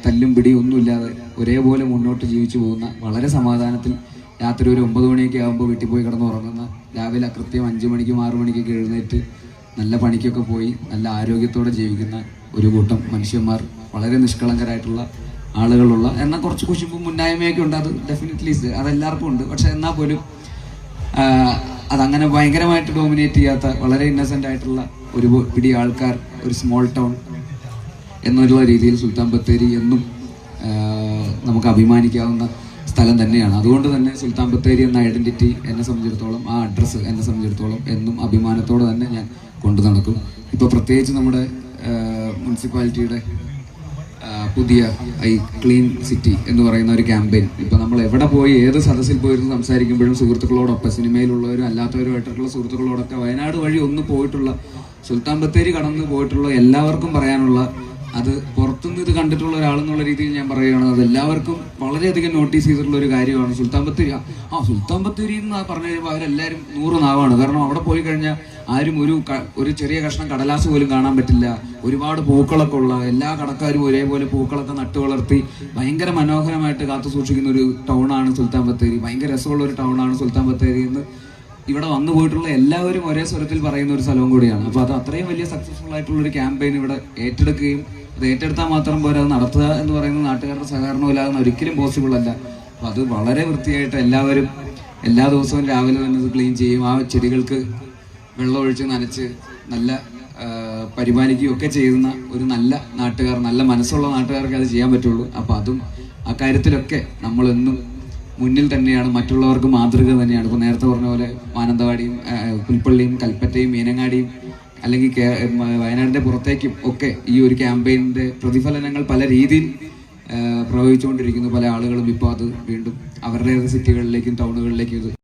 തല്ലും പിടിയും ഒന്നുമില്ലാതെ ഒരേപോലെ മുന്നോട്ട് ജീവിച്ചു പോകുന്ന, വളരെ സമാധാനത്തിൽ രാത്രി ഒരു 9 മണിയൊക്കെ ആകുമ്പോൾ വീട്ടിൽ പോയി കിടന്നുറങ്ങുന്ന, രാവിലെ കൃത്യം 5 മണിക്കും 6 മണിക്കൊക്കെ എഴുന്നേറ്റ് നല്ല പണിക്കൊക്കെ പോയി നല്ല ആരോഗ്യത്തോടെ ജീവിക്കുന്ന ഒരു കൂട്ടം മനുഷ്യന്മാർ, വളരെ നിഷ്കളങ്കരായിട്ടുള്ള ആളുകളുള്ള, എന്നാൽ കുറച്ച് കുശുമ്പും മുന്നായ്മയൊക്കെ ഉണ്ട്. അത് ഡെഫിനറ്റ്ലി അതെല്ലാവർക്കും ഉണ്ട്. പക്ഷെ എന്നാൽ പോലും അതങ്ങനെ ഭയങ്കരമായിട്ട് ഡോമിനേറ്റ് ചെയ്യാത്ത, വളരെ ഇന്നസെന്റ് ആയിട്ടുള്ള ഒരു പിടി ആൾക്കാർ, ഒരു സ്മോൾ ടൗൺ എന്നുള്ള രീതിയിൽ സുൽത്താൻ ബത്തേരി എന്നും നമുക്ക് അഭിമാനിക്കാവുന്ന സ്ഥലം തന്നെയാണ്. അതുകൊണ്ട് തന്നെ സുൽത്താൻ ബത്തേരി എന്ന ഐഡന്റിറ്റി എന്നെ സംബന്ധിച്ചിടത്തോളം, ആ അഡ്രസ്സ് എന്നെ സംബന്ധിച്ചിടത്തോളം എന്നും അഭിമാനത്തോടെ തന്നെ ഞാൻ കൊണ്ടു നടക്കും. ഇപ്പോൾ പ്രത്യേകിച്ച് നമ്മുടെ മുനിസിപ്പാലിറ്റിയുടെ പുതിയ ഈ ക്ലീൻ സിറ്റി എന്ന് പറയുന്ന ഒരു ക്യാമ്പയിൻ, ഇപ്പോൾ നമ്മൾ എവിടെ പോയി ഏത് സദസ്സിൽ പോയിരുന്നു സംസാരിക്കുമ്പോഴും സുഹൃത്തുക്കളോടൊപ്പം, സിനിമയിലുള്ളവരും അല്ലാത്തവരുമായിട്ടുള്ള സുഹൃത്തുക്കളോടൊക്കെ വയനാട് വഴി ഒന്ന് പോയിട്ടുള്ള, സുൽത്താൻ ബത്തേരി കടന്ന് പോയിട്ടുള്ള എല്ലാവർക്കും പറയാനുള്ള, അത് പുറത്തുനിന്ന് ഇത് കണ്ടിട്ടുള്ള ഒരാളെന്നുള്ള രീതിയിൽ ഞാൻ പറയുകയാണ്, അത് എല്ലാവർക്കും വളരെയധികം നോട്ടീസ് ചെയ്തിട്ടുള്ള ഒരു കാര്യമാണ്. സുൽത്താൻ ബത്തേരി, സുൽത്താൻ ബത്തേരി എന്ന് പറഞ്ഞു കഴിയുമ്പോൾ അവരെല്ലാവരും 100 നാവാണ്. കാരണം അവിടെ പോയി കഴിഞ്ഞാൽ ആരും ഒരു ചെറിയ കഷ്ണം കടലാസ് പോലും കാണാൻ പറ്റില്ല. ഒരുപാട് പൂക്കളൊക്കെ ഉള്ള, എല്ലാ കടക്കാരും ഒരേപോലെ പൂക്കളൊക്കെ നട്ടു വളർത്തി ഭയങ്കര മനോഹരമായിട്ട് കാത്തു സൂക്ഷിക്കുന്ന ഒരു ടൗണാണ് സുൽത്താൻ ബത്തേരി. ഭയങ്കര രസമുള്ള ഒരു ടൗണാണ് സുൽത്താൻ ബത്തേരി എന്ന് ഇവിടെ വന്നു പോയിട്ടുള്ള എല്ലാവരും ഒരേ സ്വരത്തിൽ പറയുന്ന ഒരു സ്ഥലവും കൂടിയാണ്. അപ്പോൾ അത് അത്രയും വലിയ സക്സസ്ഫുൾ ആയിട്ടുള്ള ഒരു ക്യാമ്പയിൻ ഇവിടെ ഏറ്റെടുക്കുകയും, അത് ഏറ്റെടുത്താൽ മാത്രം പോരാ, അത് നടത്തുക എന്ന് പറയുന്നത് നാട്ടുകാരുടെ സഹകരണമില്ലാതെ ഒരിക്കലും പോസിബിൾ അല്ല. അപ്പോൾ അത് വളരെ വൃത്തിയായിട്ട് എല്ലാവരും എല്ലാ ദിവസവും രാവിലെ തന്നെ ഇത് ക്ലീൻ ചെയ്യും. ആ ചെടികൾക്ക് വെള്ളമൊഴിച്ച് നനച്ച് നല്ല പരിപാലിക്കുകയൊക്കെ ചെയ്യുന്ന ഒരു നല്ല നാട്ടുകാർ, നല്ല മനസ്സുള്ള നാട്ടുകാർക്ക് അത് ചെയ്യാൻ പറ്റുള്ളൂ. അപ്പോൾ അതും ആ കാര്യത്തിലൊക്കെ നമ്മളെന്നും മുന്നിൽ തന്നെയാണ്, മറ്റുള്ളവർക്ക് മാതൃക തന്നെയാണ്. ഇപ്പോൾ നേരത്തെ പറഞ്ഞ പോലെ മാനന്തവാടിയും പുൽപ്പള്ളിയും കൽപ്പറ്റയും മീനങ്ങാടിയും അല്ലെങ്കിൽ വയനാടിന്റെ പുറത്തേക്കും ഒക്കെ ഈ ഒരു ക്യാമ്പയിനിന്റെ പ്രതിഫലനങ്ങൾ പല രീതിയിൽ പ്രവഹിച്ചുകൊണ്ടിരിക്കുന്നു. പല ആളുകളും ഇപ്പോൾ അത് വീണ്ടും അവരുടെ സിറ്റികളിലേക്കും ടൗണുകളിലേക്കും ഇത്